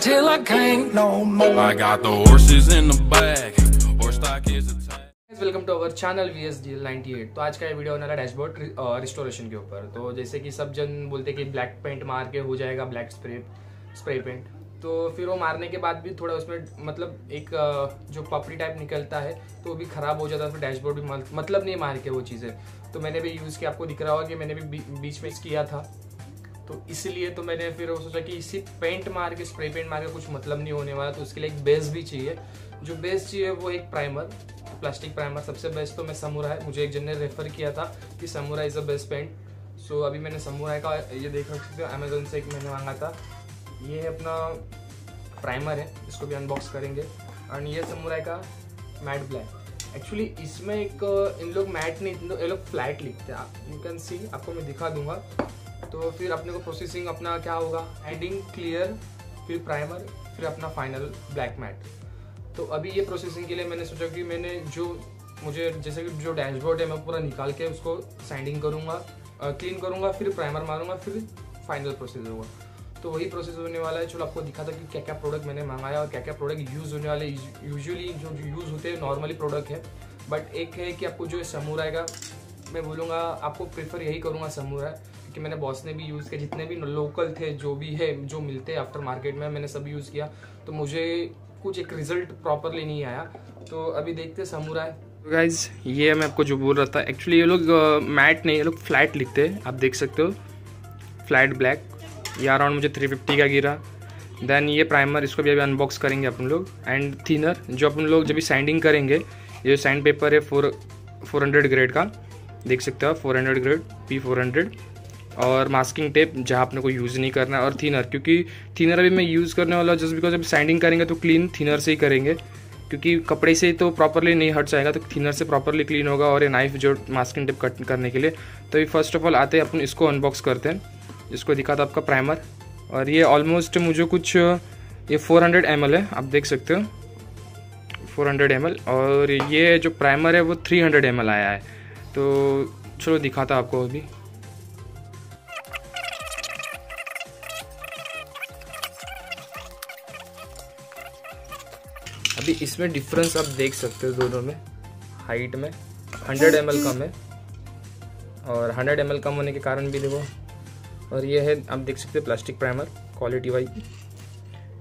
till I can't no more. I got the horses in the back. Horse stock is attached. Welcome to our channel VSDL98। तो आज का ये video होने वाला dashboard restoration के ऊपर। तो जैसे कि सब जन बोलते कि ब्लैक पेंट मार के हो जाएगा ब्लैक स्प्रे पेंट, तो फिर वो मारने के बाद भी थोड़ा उसमें मतलब एक जो पपड़ी टाइप निकलता है तो वो भी ख़राब हो जाता है, फिर डैशबोर्ड भी मतलब नहीं मार के वो चीज़ें। तो मैंने भी यूज़ किया, आपको दिख रहा होगा कि मैंने भी बीच में किया था, तो इसलिए तो मैंने फिर वो सोचा कि इसी पेंट मार के स्प्रे पेंट मार के कुछ मतलब नहीं होने वाला, तो उसके लिए एक बेस भी चाहिए। जो बेस चाहिए वो एक प्राइमर, प्लास्टिक प्राइमर। सबसे बेस्ट तो मैं समुराई, मुझे एक जन ने रेफर किया था कि Samurai is a best paint. So अभी मैंने समुराई का ये देख सकते हो, अमेजोन से एक मैंने मांगा था। ये अपना प्राइमर है, इसको भी अनबॉक्स करेंगे। और ये समुराई का मैट ब्लैक। एक्चुअली इसमें एक इन लोग मैट नहीं, ये लोग फ्लैट लिखते हैं। आप यू कैन सी, आपको मैं दिखा दूंगा। तो फिर अपने को प्रोसेसिंग अपना क्या होगा, एडिंग क्लियर, फिर प्राइमर, फिर अपना फाइनल ब्लैक मैट। तो अभी ये प्रोसेसिंग के लिए मैंने सोचा कि मैंने मुझे जैसे कि जो डैशबोर्ड है मैं पूरा निकाल के उसको सैंडिंग करूँगा, क्लीन करूँगा, फिर प्राइमर मारूंगा, फिर फाइनल प्रोसेस होगा। तो वही प्रोसेस होने वाला है। चलो आपको दिखाता कि क्या क्या प्रोडक्ट मैंने मंगाया और क्या क्या प्रोडक्ट यूज़ होने वाले। यूजुअली जो यूज़ होते हैं नॉर्मली प्रोडक्ट है, बट एक है कि आपको जो समुराई का मैं बोलूँगा, आपको प्रेफर यही करूँगा समुराई, क्योंकि मैंने बॉस ने भी यूज़ किया, जितने भी लोकल थे जो भी है जो मिलते हैं आफ्टर मार्केट में, मैंने सब यूज़ किया, तो मुझे कुछ एक रिजल्ट प्रॉपरली नहीं आया। तो अभी देखते समुराई। तो गाइज ये मैं आपको जो बोल रहा था, एक्चुअली ये लोग मैट नहीं, ये लोग फ्लैट लिखते हैं, आप देख सकते हो, फ्लैट ब्लैक। ये अराउंड मुझे 350 का गिरा। देन ये प्राइमर, इसको भी अभी अनबॉक्स करेंगे अपन लोग। एंड थिनर, जो अपन लोग जब भी सैंडिंग करेंगे, ये सैंड पेपर है 400 ग्रेड का, देख सकते हो 400 ग्रेड P400। और मास्किंग टेप जहाँ अपने को यूज़ नहीं करना है, और थिनर, क्योंकि थिनर अभी मैं यूज़ करने वाला जस्ट बिकॉज जब सैंडिंग करेंगे तो क्लीन थिनर से ही करेंगे, क्योंकि कपड़े से तो प्रॉपरली नहीं हट जाएगा, तो थिनर से प्रॉपरली क्लीन होगा। और ये नाइफ जो मास्किंग टेप कट करने के लिए, तो ये फर्स्ट ऑफ ऑल आते हैं अपन इसको अनबॉक्स करते हैं। इसको दिखा था आपका प्राइमर, और ये ऑलमोस्ट मुझे कुछ ये 400 ml है, आप देख सकते हो 400 ml। और ये जो प्राइमर है वो 300 ml आया है। तो चलो दिखाता आपको अभी। अभी इसमें डिफरेंस आप देख सकते हो दोनों में, हाइट में 100 ml कम है, और 100 ml कम होने के कारण भी देखो। और ये है, आप देख सकते हो plastic primer quality wise.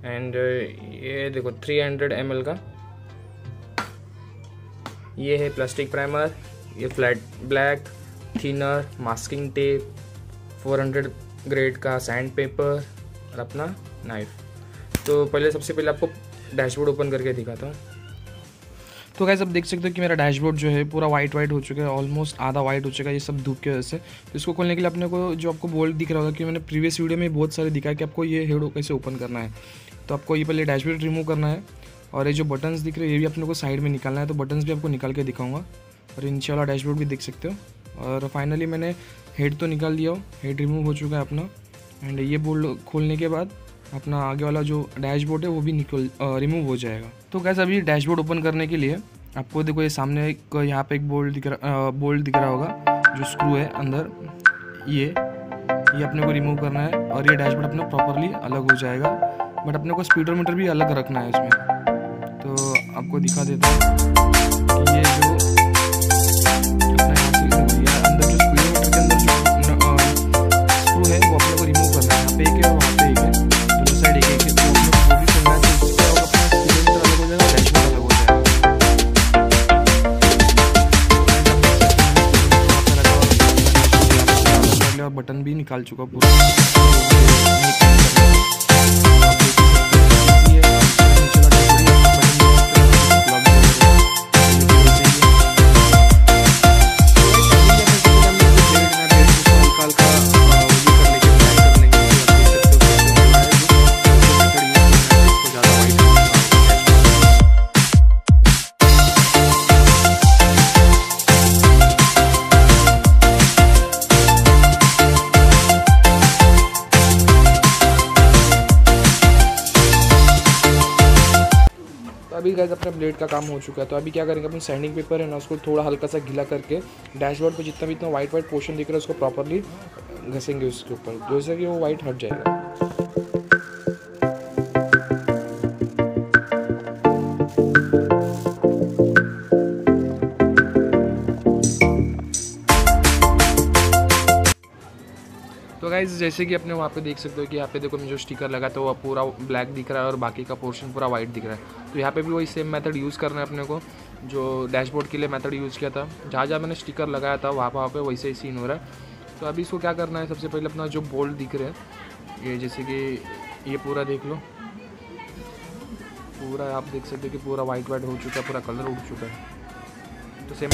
And ये देखो 300 ml का ये है प्लास्टिक प्राइमर। ये flat black, thinner, masking tape, 400 grade का सैंड पेपर, और अपना नाइफ। तो पहले सबसे पहले आपको डैशबोर्ड ओपन करके दिखाता हूँ। तो गाइस अब देख सकते हो कि मेरा डैशबोर्ड जो है पूरा वाइट वाइट हो चुका है, ऑलमोस्ट आधा वाइट हो चुका है, ये सब धूप की वजह से। तो इसको खोलने के लिए अपने को जो आपको बोल्ट दिख रहा होगा, कि मैंने प्रीवियस वीडियो में बहुत सारे दिखाया कि आपको ये हेड कैसे ओपन करना है। तो आपको ये पहले डैशबोर्ड रिमूव करना है, और ये जो बटन्स दिख रहे हैं ये भी अपने को साइड में निकालना है। तो बटन्स भी आपको निकाल के दिखाऊँगा, और नीचे वाला डैशबोर्ड भी देख सकते हो। और फाइनली मैंने हेड तो निकाल दिया हो, हेड रिमूव हो चुका है अपना। एंड ये बोल्ट खोलने के बाद अपना आगे वाला जो डैशबोर्ड है वो भी रिमूव हो जाएगा। तो गाइस अभी डैशबोर्ड ओपन करने के लिए आपको देखो, ये सामने एक यहाँ पे एक बोल्ट दिख रहा होगा, जो स्क्रू है अंदर, ये अपने को रिमूव करना है। और ये डैशबोर्ड अपना प्रॉपरली अलग हो जाएगा, बट अपने को स्पीडोमीटर भी अलग रखना है इसमें। तो आपको दिखा देता हूँ कि ये जो अपना यहाँ से अंदर जो स्पीडोमीटर के अंदर जो स्क्रू है वो अपने को रिमूव करना है। यहाँ पे एक है, वहाँ पे एक है, दोनों साइड एक है। तो अपने को वो भी करना है, तो इससे अपना स्पीडोमीटर अलग हो जाएगा, डैशबोर्ड अलग हो जाएगा। और बटन भी निकाल चुका पूरा। अभी गाइस अपना ब्लेड का काम हो चुका है। तो अभी क्या करेंगे, अपन सैंडिंग पेपर है ना, उसको थोड़ा हल्का सा गीला करके डैशबोर्ड पे जितना भी इतना वाइट पोर्शन दिख रहा है उसको प्रॉपरली घसेंगे उसके ऊपर, जैसे कि वो वाइट हट जाएगा। गाइज जैसे कि अपने वहाँ पे देख सकते हो कि यहाँ पे देखो मैं जो स्टिकर लगा था वो पूरा ब्लैक दिख रहा है और बाकी का पोर्शन पूरा वाइट दिख रहा है। तो यहाँ पे भी वही सेम मेथड यूज़ करना है अपने को जो डैशबोर्ड के लिए मेथड यूज़ किया था। जहाँ जहाँ मैंने स्टिकर लगाया था वहाँ पे वैसे ही सीन हो रहा है। तो अभी इसको क्या करना है, सबसे पहले अपना जो बोल्ट दिख रहे हैं ये जैसे कि ये पूरा देख लो, पूरा आप देख सकते हो कि पूरा वाइट हो चुका है, पूरा कलर उड़ चुका है। तो सेम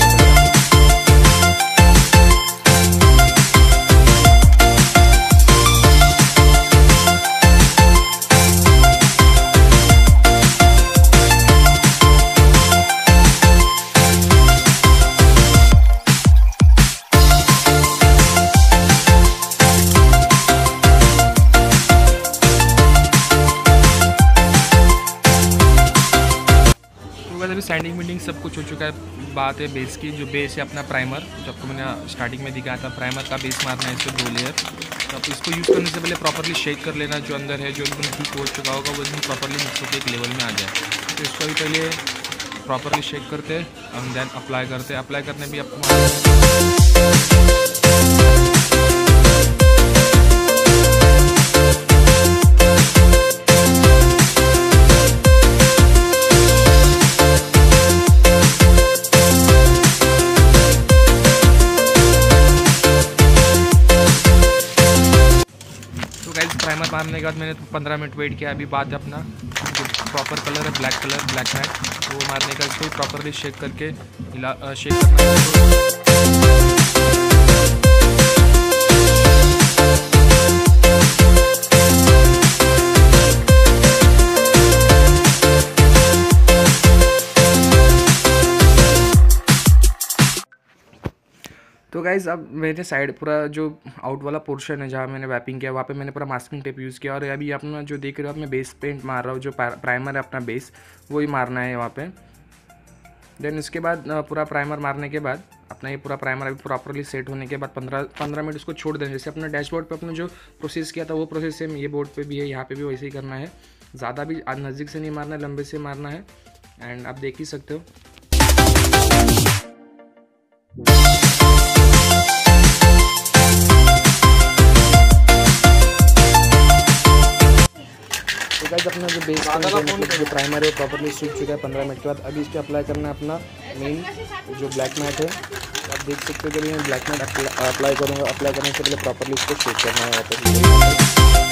अभी सैंडिंग विंडिंग सब कुछ हो चुका है। बात है बेस की, जो बेस है अपना प्राइमर, जो आपको मैंने स्टार्टिंग में दिखाया था, प्राइमर का बेस मारना है इसको 2 लेयर। तो आप इसको यूज़ करने से पहले प्रॉपरली शेक कर लेना, जो अंदर है जो एकदम ठीक हो चुका होगा वो एकदम प्रॉपरली मिक्स होकर एक लेवल में आ जाए। तो इसको भी पहले प्रॉपरली शेक करते एंड देन अप्लाई करते। अप्लाई करने भी आपको प्राइमर मारने के बाद मैंने 15 मिनट वेट किया। अभी बात है अपना जो प्रॉपर कलर है ब्लैक मैट, वो मारने का। इसको प्रॉपरली शेक करके शेक करना है। तो गाइज़ अब मेरे साइड पूरा जो आउट वाला पोर्शन है जहाँ मैंने वैपिंग किया वहाँ पे मैंने पूरा मास्किंग टेप यूज़ किया। और अभी अपना जो देख रहे हो आप, मैं बेस पेंट मार रहा हूँ, जो प्राइमर है अपना बेस वही मारना है वहाँ पे। देन इसके बाद पूरा प्राइमर मारने के बाद अपना ये पूरा प्राइमर अभी प्रॉपरली सेट होने के बाद 15 मिनट उसको छोड़ देना। जैसे अपना डैशबोर्ड पे अपने जो प्रोसेस किया था वो प्रोसेस सेम ये बोर्ड पे भी है, यहाँ पे भी वैसे ही करना है। ज़्यादा भी नज़दीक से नहीं मारना है, लंबे से मारना है। एंड आप देख ही सकते हो गाइस अपना जो बेस जो प्राइमर है प्रॉपरली सूख चुका है 15 मिनट के बाद। अभी इस पर अप्लाई करना है अपना मेन जो ब्लैक मैट है। आप देख सकते हो कि मैं ब्लैक मैट अप्लाई करूँगा। अप्लाई करने से पहले प्रॉपरली इसको शेक करना है यहाँ पर।